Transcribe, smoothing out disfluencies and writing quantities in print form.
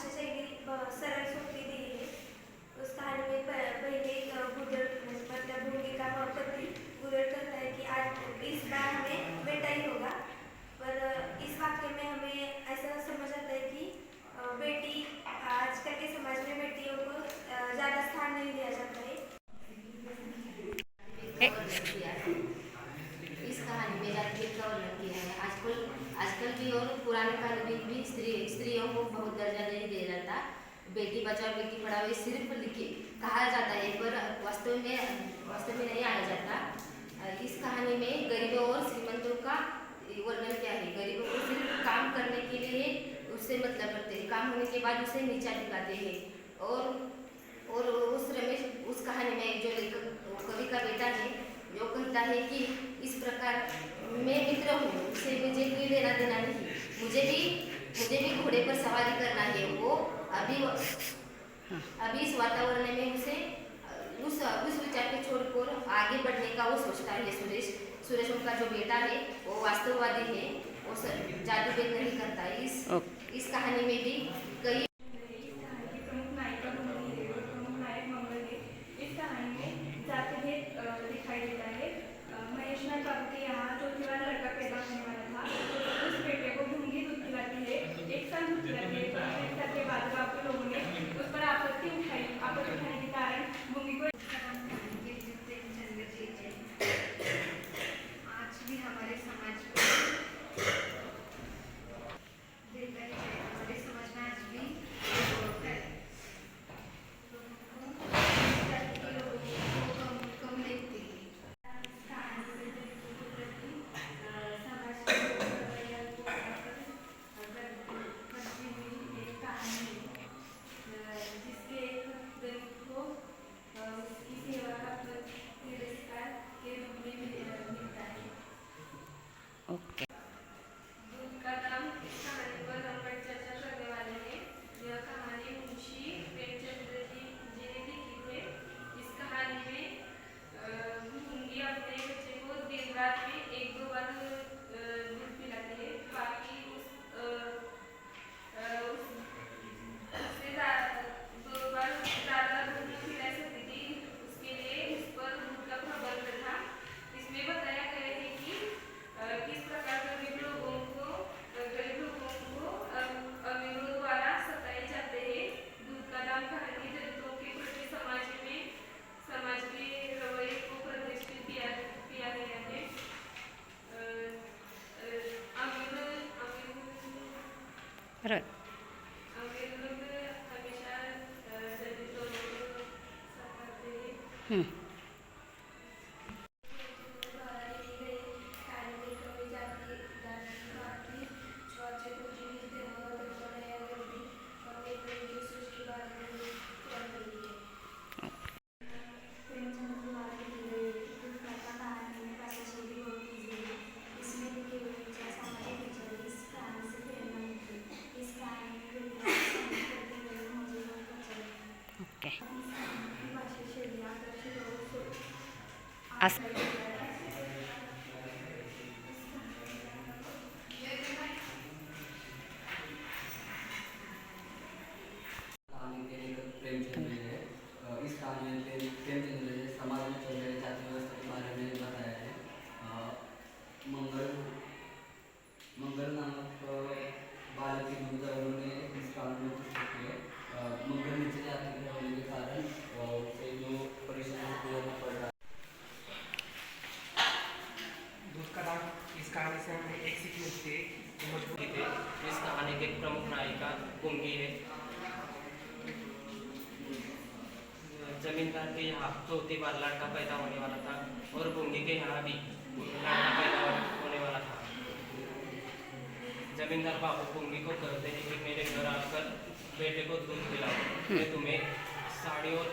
भाषा शैली सरल सोपी दिली है। उस कहानी में पहले एक मतलब भूमि का पति गुजर करता है कि आज इस बार हमें बेटा ही होगा। पर इस वाक्य में हमें ऐसा समझ आता है कि बेटी आजकल के समाज में बेटियों को ज़्यादा स्थान नहीं दिया जाता है। इस कहानी में जाति भेद का वर्णन किया है। आजकल भी और पुराने काल में भी स्त्रियों को बहुत दर्जा नहीं दिया जाता। बेटी बचाओ बेटी पढ़ाओ सिर्फ लिखे कहा जाता है, पर वास्तव में नहीं आया जाता। इस कहानी में गरीबों और श्रीमंतों का वर्णन क्या है। गरीबों को सिर्फ काम करने के लिए उससे मतलब रखते हैं, काम होने के बाद उसे नीचा दिखाते हैं। और उस कहानी में जो कवि का बेटा है जो कहता है कि इस प्रकार मैं मित्र हूँ, उससे मुझे कोई लेना देना नहीं, मुझे भी घोड़े पर सवारी करना है। वो अभी इस वातावरण में उसे उस विचार को छोड़कर आगे बढ़ने का वो सोचता है। सुरेश उनका जो बेटा है वो वास्तववादी है, वो जादू भेद नहीं करता। इस कहानी में भी कई दिखाई देता है। महेश नाथ बाबू के यहाँ चौथी बार लड़का पैदा होने वाला था, तो उस बेटे को भूंगी दूध पिलाती है। एक साल दूध पिलाती है, तो एक साल के बाद गाँव के लोगों ने उस पर आपत्ति उठाने के कारण भूंगी को आज भी हमारे समाज में हमारे समाज में आज भी कम देखते हैं। ओके। दूध का दाम इस कहानी पर हम चर्चा करने वाले हैं। यह कहानी मुंशी प्रेमचंद्र जी ने लिखी है। इस कहानी में भूंगी अपने बच्चे को दिन रात में एक दो बार दूध पिलाती है, बाकी उससे दो बार ज़्यादा दूध नहीं पिला सकती थी। उसके लिए उस पर दूध का प्रबंध था। इसमें बताया गया है कि किस प्रकार गरीब लोगों को अमीरों द्वारा सताए जाते हैं। दूध का दाम कहानी दलितों के प्रति समाज के रवैये को प्रदर्शित किया गया है। अमीर लोग हमेशा दलित लोगों को सताते हैं। ओके। कहानी के लेखक प्रेमचंद जी है। इस कहानी में प्रेमचंद जी ने समाज में चल रहे जाति व्यवस्था के बारे में बताया है। मंगल नामक बालक की भूमिका उन्होंने इस कहानी में पुस्तक है। मंगल नीचे जाति के होने के कारण उसे जो परिश्रम करना पड़ रहा है। दूध का दाम इस कहानी से हमें एक सीख मिलती है कि मजबूरी थे। इस कहानी की प्रमुख नायिका भूंगी है। जमींदार के यहाँ चौथी बार लड़का पैदा होने वाला था और भूंगी के यहाँ भी लड़का पैदा होने वाला था। जमींदार बाबू भूंगी को कहते हैं कि मेरे घर आकर बेटे को दूध पिलाओ, मैं तुम्हें साड़ी और